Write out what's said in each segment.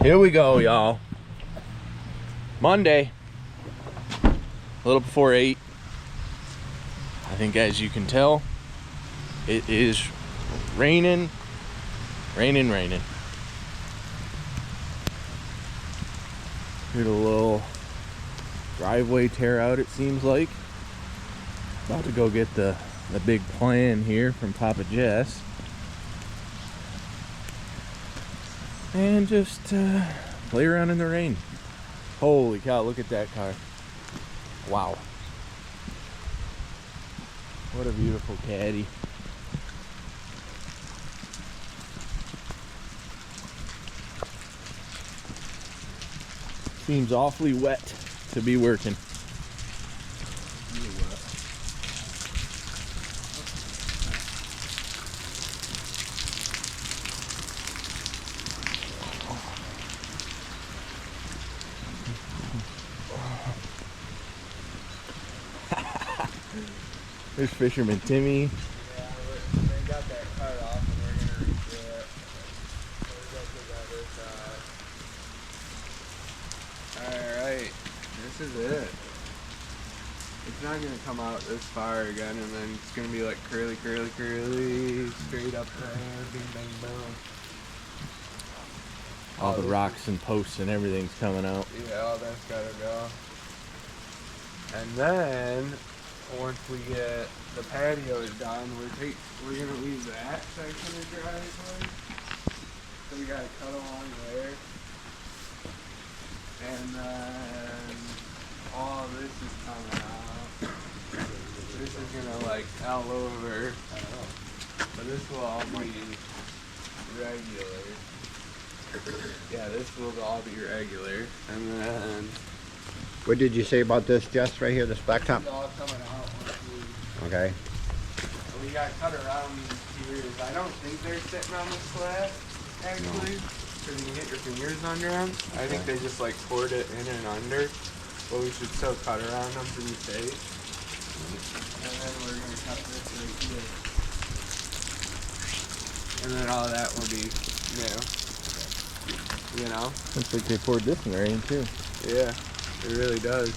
Here we go, y'all. Monday, a little before 8. I think as you can tell, it is raining. Here's a little driveway tear out, it seems like. About to go get the big plan here from Papa Jess. And just play around in the rain. Holy cow, look at that car. Wow. What a beautiful caddy. Seems awfully wet to be working. There's Fisherman Timmy. Yeah, they got that cut off and we're gonna redo it. So we go to the other side. Alright, this is it. It's not gonna come out this far again, and then it's gonna be like curly, straight up there, bing, bang, boom. All the rocks and posts and everything's coming out. Yeah, all that's gotta go. And then, once we get the patio done, we're gonna leave that section of driveway. So we gotta cut along there. And then all of this is coming out. This is gonna like all over. But this will all be regular. Yeah, this will all be regular. And then What did you say about this, Jess, right here, this blacktop? it's all coming out once we Okay. We got cut around these tiers. I don't think they're sitting on the slab, actually, because you can get your fingers under them. I think they just like poured it in and under, but we should still cut around them to be safe. And then we're gonna cut this right here, and then all that will be new. You know? Looks like they poured this in the rain too. Yeah, it really does.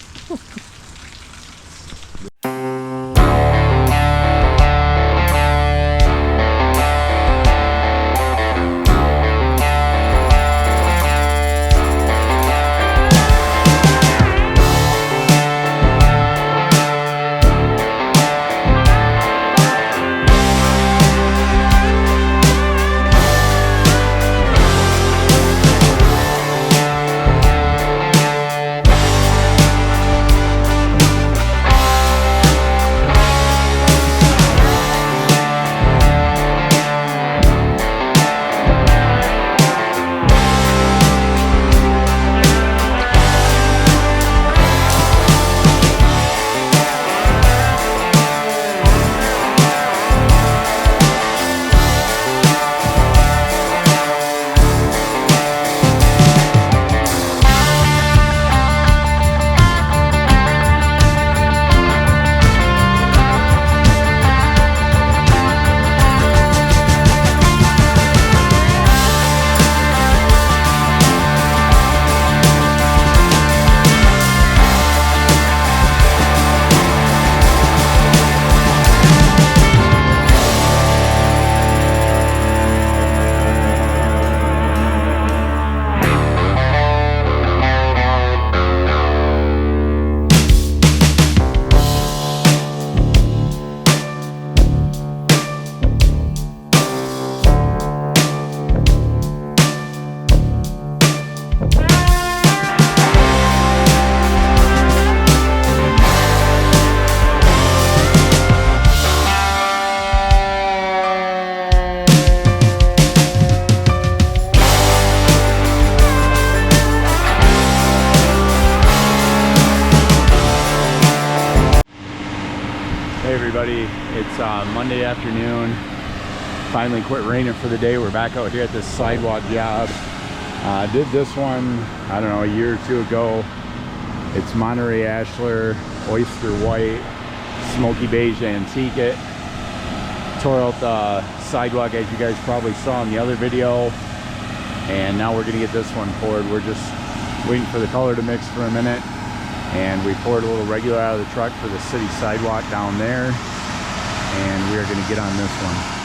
Hey everybody, it's Monday afternoon. Finally quit raining for the day. We're back out here at this sidewalk job. Did this one, I don't know, a year or two ago. It's Monterey Ashlar, Oyster White, Smoky Beige Antique it. Tore out the sidewalk as you guys probably saw in the other video. And now we're gonna get this one poured. We're just waiting for the color to mix for a minute. And we poured a little regular out of the truck for the city sidewalk down there. And we are gonna get on this one.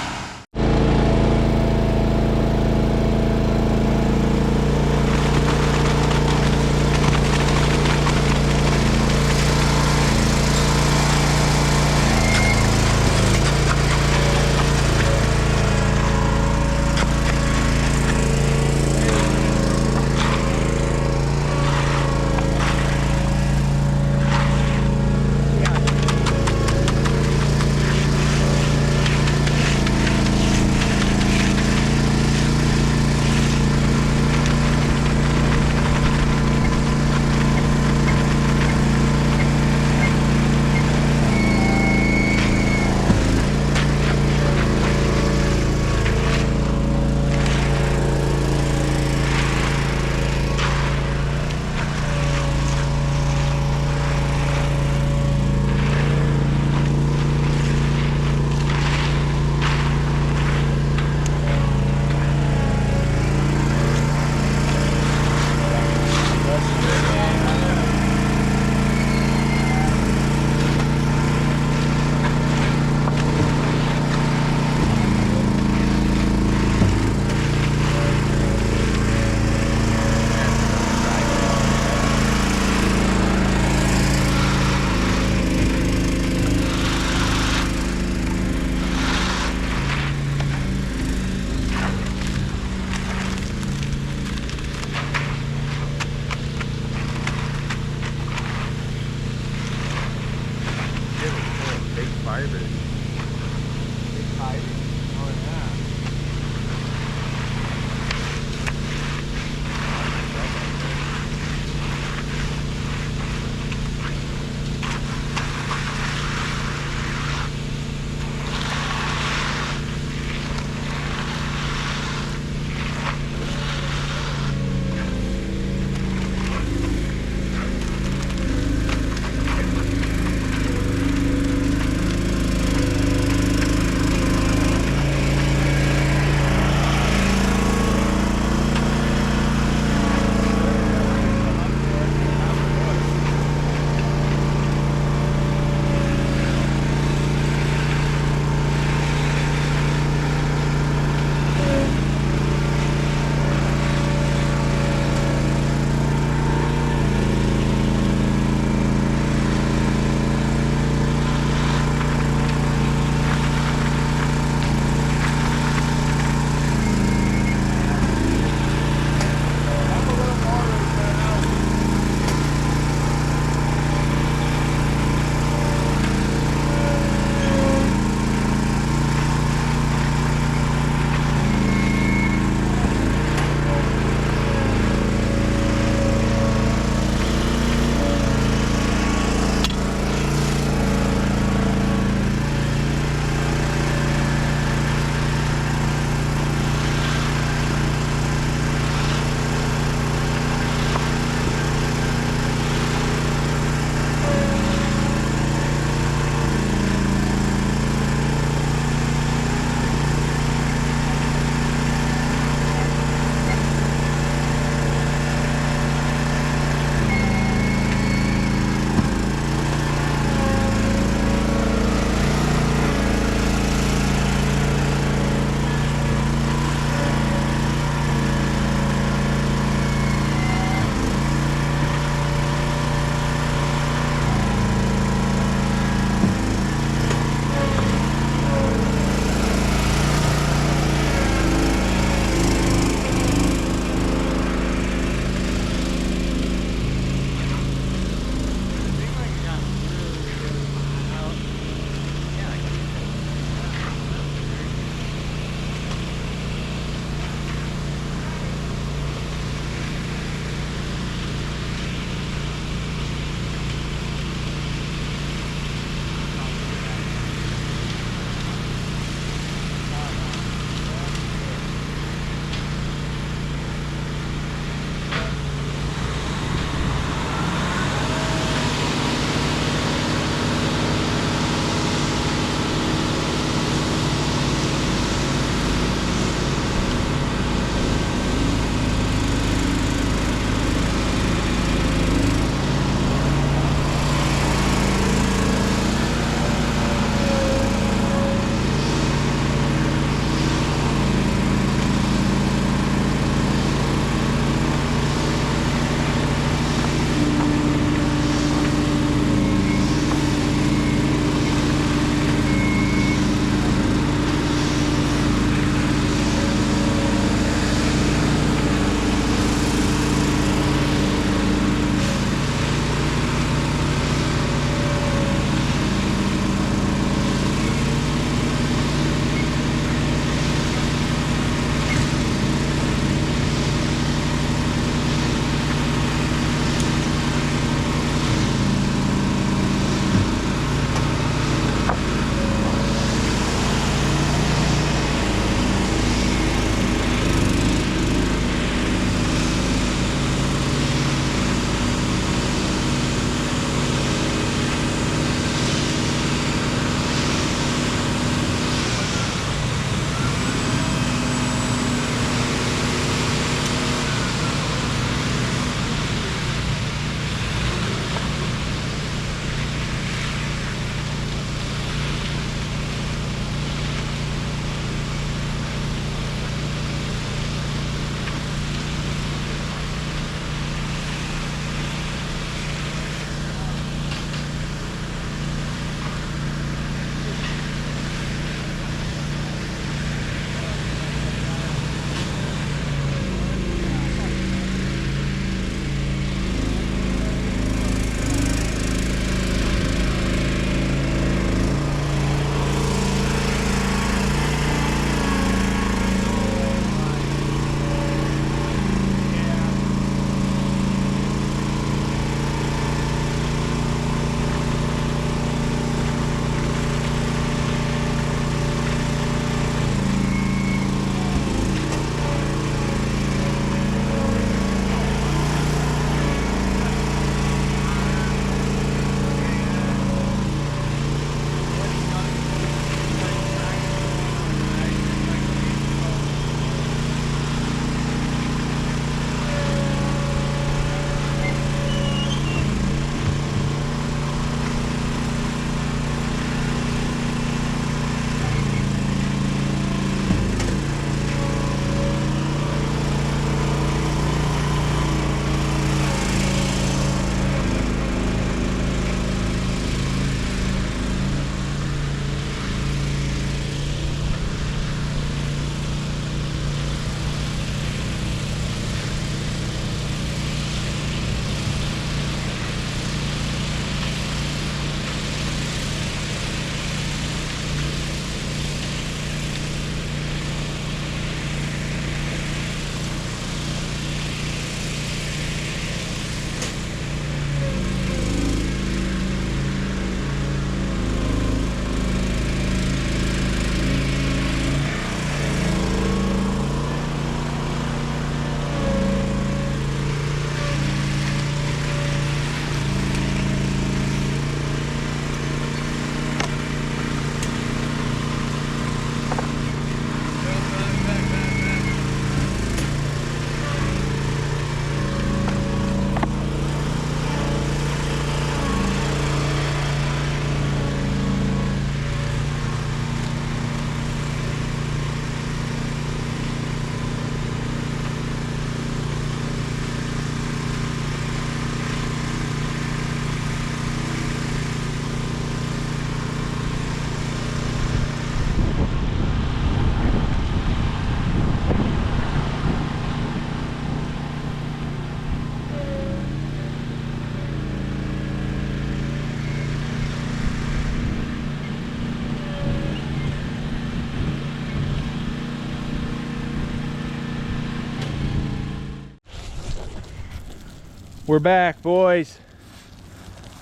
We're back, boys.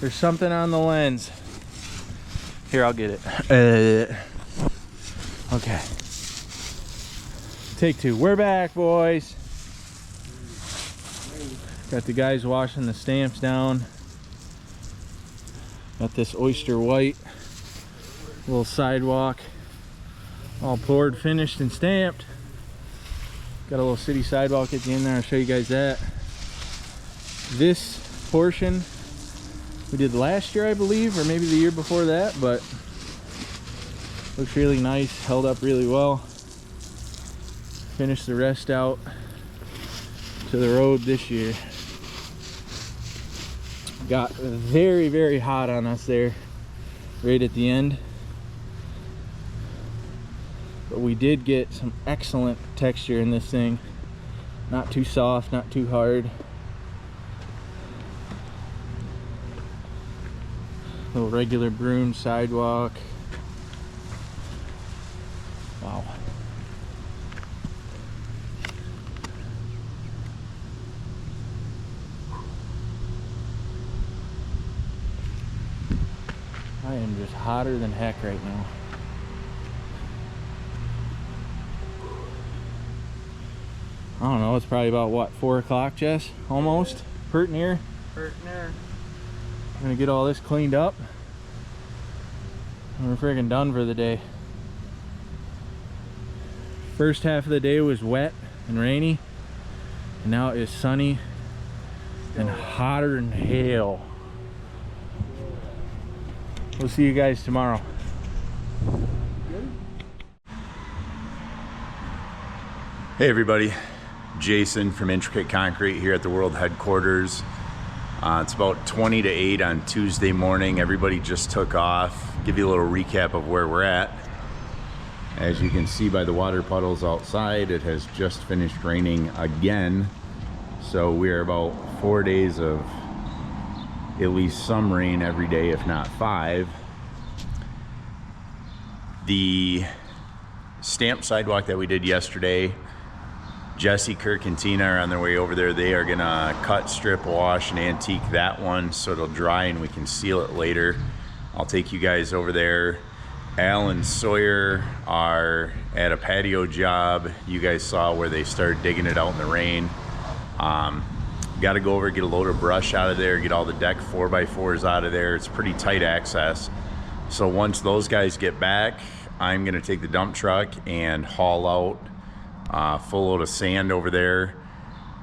There's something on the lens. Here, I'll get it. Okay. Take two. We're back, boys. Got the guys washing the stamps down. Got this oyster white little sidewalk all poured, finished, and stamped. Got a little city sidewalk at the end there. I'll show you guys that. This portion we did last year, I believe, or maybe the year before that, but looks really nice, held up really well. Finished the rest out to the road this year. Got very, very hot on us there right at the end, but we did get some excellent texture in this thing. Not too soft, not too hard. Little regular broom sidewalk. Wow. I am just hotter than heck right now. I don't know, it's probably about what, 4 o'clock, Jess? Almost? Pert near? Hurt there. I'm gonna get all this cleaned up and we're friggin' done for the day. First half of the day was wet and rainy, and now it is sunny and hotter than hell. We'll see you guys tomorrow. Hey everybody, Jason from Intricate Concrete here at the World Headquarters. It's about 20 to 8 on Tuesday morning. Everybody just took off. Give you a little recap of where we're at. As you can see by the water puddles outside, it has just finished raining again. So we're about 4 days of at least some rain every day, if not 5. The stamp sidewalk that we did yesterday, Jesse, Kirk, and Tina are on their way over there. They are gonna cut, strip, wash, and antique that one so it'll dry and we can seal it later. I'll take you guys over there. Al and Sawyer are at a patio job. You guys saw where they started digging it out in the rain. Got to go over, get a load of brush out of there, get all the deck 4x4s out of there. It's pretty tight access. So once those guys get back, I'm gonna take the dump truck and haul out full load of sand over there.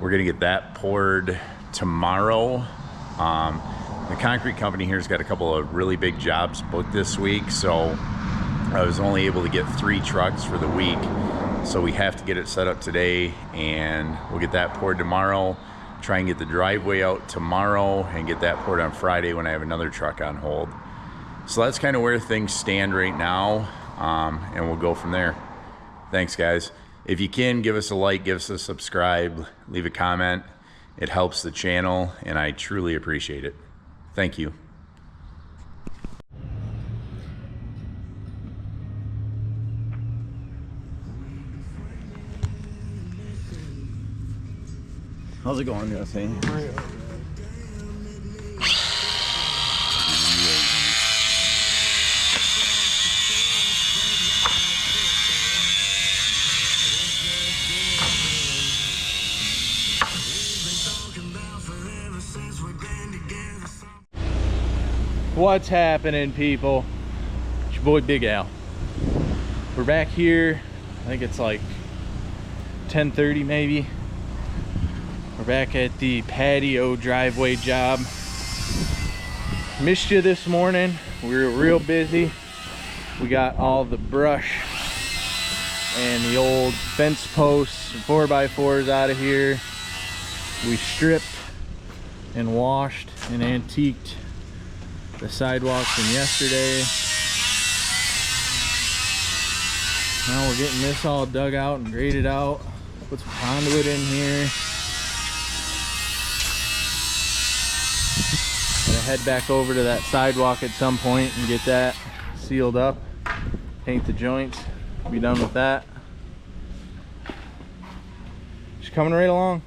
We're gonna get that poured tomorrow. The concrete company here's got a couple of really big jobs booked this week, so I was only able to get 3 trucks for the week. So we have to get it set up today, and we'll get that poured tomorrow. Try and get the driveway out tomorrow and get that poured on Friday when I have another truck on hold. So that's kind of where things stand right now, and we'll go from there. Thanks, guys. If you can, give us a like, give us a subscribe, leave a comment. It helps the channel, and I truly appreciate it. Thank you. How's it going, Jesse? What's happening, people? It's your boy Big Al. We're back here. I think it's like 10:30 maybe. We're back at the patio driveway job. Missed you this morning. We were real busy. We got all the brush and the old fence posts and 4x4s out of here. We stripped and washed and antiqued the sidewalks from yesterday. Now we're getting this all dug out and graded out. Put some conduit in here. Gonna head back over to that sidewalk at some point and get that sealed up. Paint the joints. Be done with that. Just coming right along.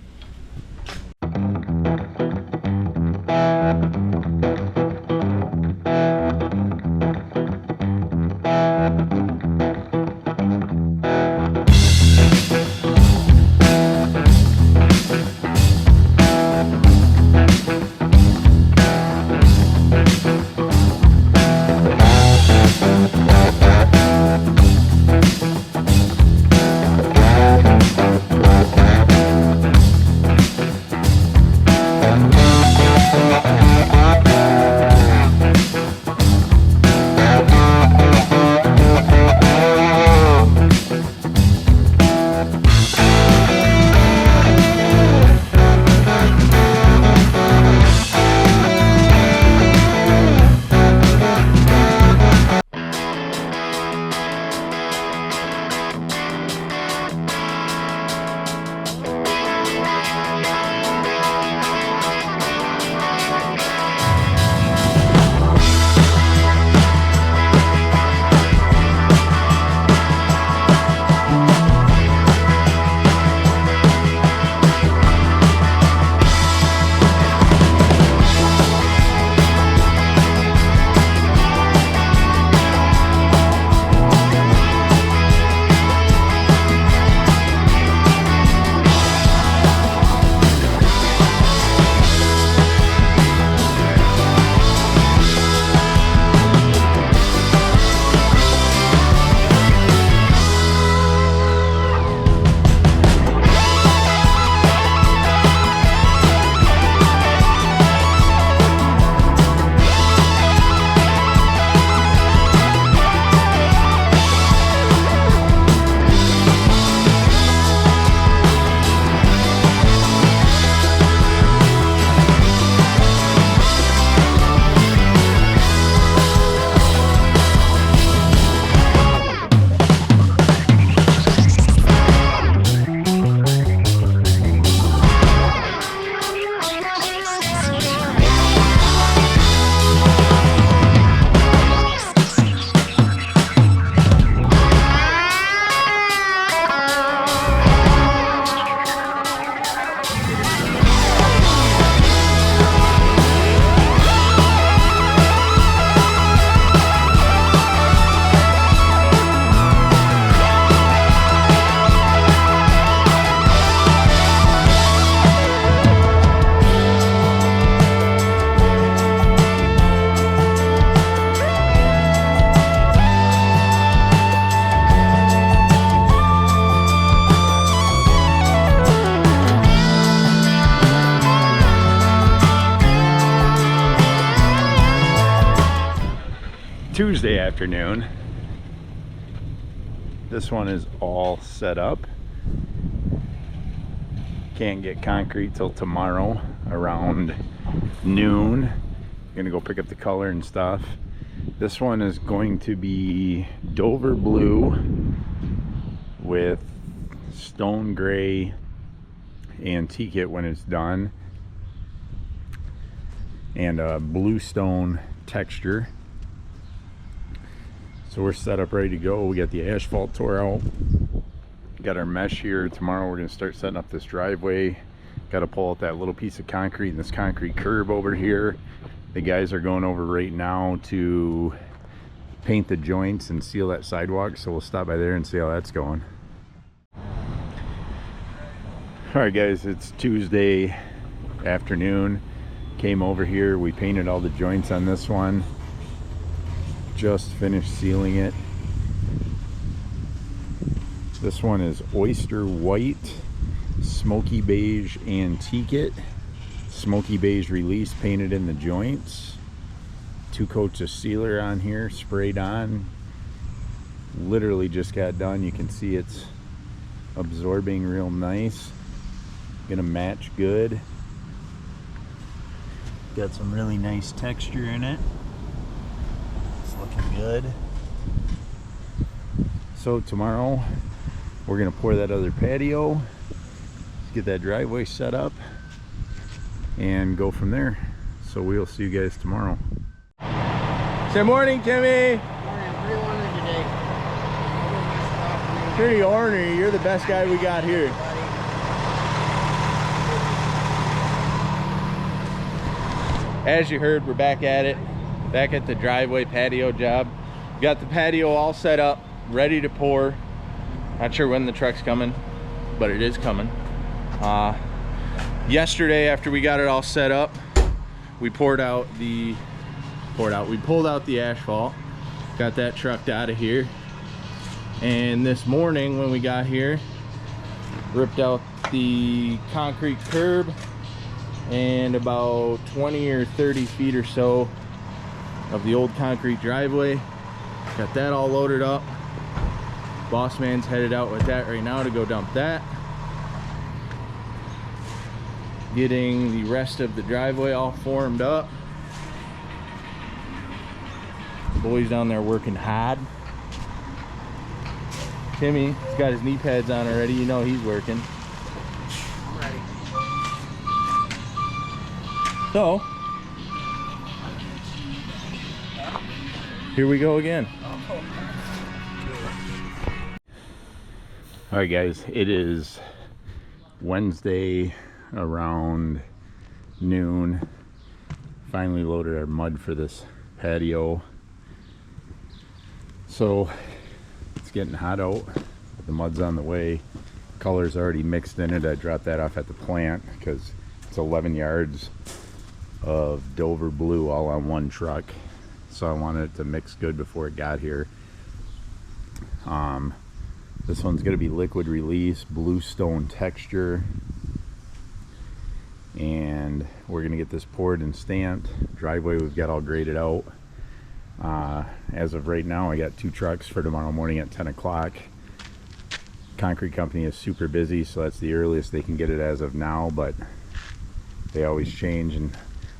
Tuesday afternoon. This one is all set up. Can't get concrete till tomorrow around noon. Gonna go pick up the color and stuff. This one is going to be Dover blue with stone gray antique it when it's done, and a bluestone texture. So we're set up, ready to go. We got the asphalt tore out, got our mesh here. Tomorrow we're going to start setting up this driveway. Got to pull out that little piece of concrete and this concrete curb over here. The guys are going over right now to paint the joints and seal that sidewalk, so we'll stop by there and see how that's going. All right guys, it's Tuesday afternoon. Came over here, we painted all the joints on this one. Just finished sealing it. This one is oyster white, smoky beige antique it. Smoky beige release painted in the joints. 2 coats of sealer on here, sprayed on. Literally just got done. You can see it's absorbing real nice. Gonna match good. Got some really nice texture in it. It's looking good. So tomorrow we're gonna pour that other patio, get that driveway set up, and go from there. So we'll see you guys tomorrow. Say morning, Timmy. Morning, pretty ornery today. Pretty ornery. You're the best guy we got here. As you heard, we're back at it. Back at the driveway patio job. Got the patio all set up, ready to pour. Not sure when the truck's coming, but it is coming. Yesterday, after we got it all set up, we pulled out the asphalt, got that trucked out of here. And this morning when we got here, ripped out the concrete curb and about 20 or 30 feet or so of the old concrete driveway. Got that all loaded up. Boss man's headed out with that right now to go dump that. Getting the rest of the driveway all formed up. The boys down there working hard. Timmy's got his knee pads on already. You know he's working. I'm ready. So, here we go again. All right guys, it is Wednesday around noon. Finally loaded our mud for this patio. So it's getting hot out. The mud's on the way. Color's already mixed in it. I dropped that off at the plant because it's 11 yards of Dover blue all on one truck. So I wanted it to mix good before it got here. This one's going to be liquid release, bluestone texture, and we're going to get this poured and stamped. Driveway we've got all graded out. As of right now, I got 2 trucks for tomorrow morning at 10 o'clock. Concrete company is super busy, so that's the earliest they can get it as of now, but they always change and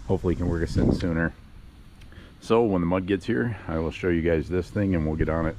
hopefully can work us in sooner. So when the mud gets here, I will show you guys this thing and we'll get on it.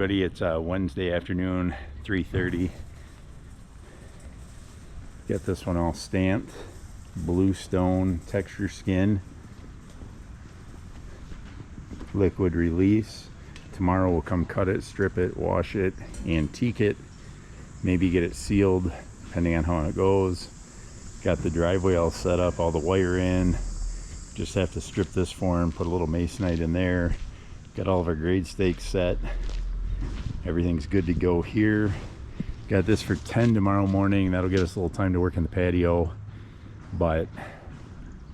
everybody, it's Wednesday afternoon, 3:30. Get this one all stamped. Bluestone texture skin. Liquid release. Tomorrow we'll come cut it, strip it, wash it, antique it. Maybe get it sealed, depending on how it goes. Got the driveway all set up, all the wire in. Just have to strip this form, put a little masonite in there. Got all of our grade stakes set. Everything's good to go here. Got this for 10 tomorrow morning. That'll get us a little time to work in the patio, but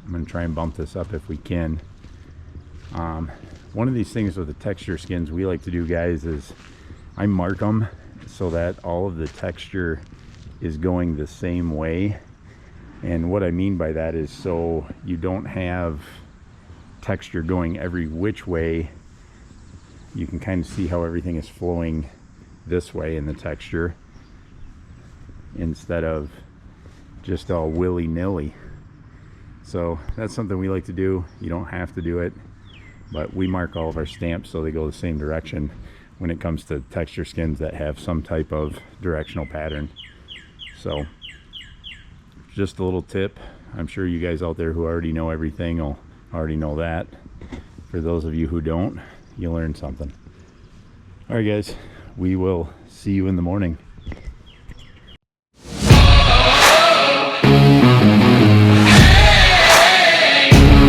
I'm gonna try and bump this up if we can. One of these things with the texture skins we like to do, guys, is I mark them so that all of the texture is going the same way. And what I mean by that is so you don't have texture going every which way. You can kind of see how everything is flowing this way in the texture instead of just all willy-nilly. So that's something we like to do. You don't have to do it, but we mark all of our stamps so they go the same direction when it comes to texture skins that have some type of directional pattern. So just a little tip. I'm sure you guys out there who already know everything will already know that. For those of you who don't, you'll learn something. All right, guys, we will see you in the morning.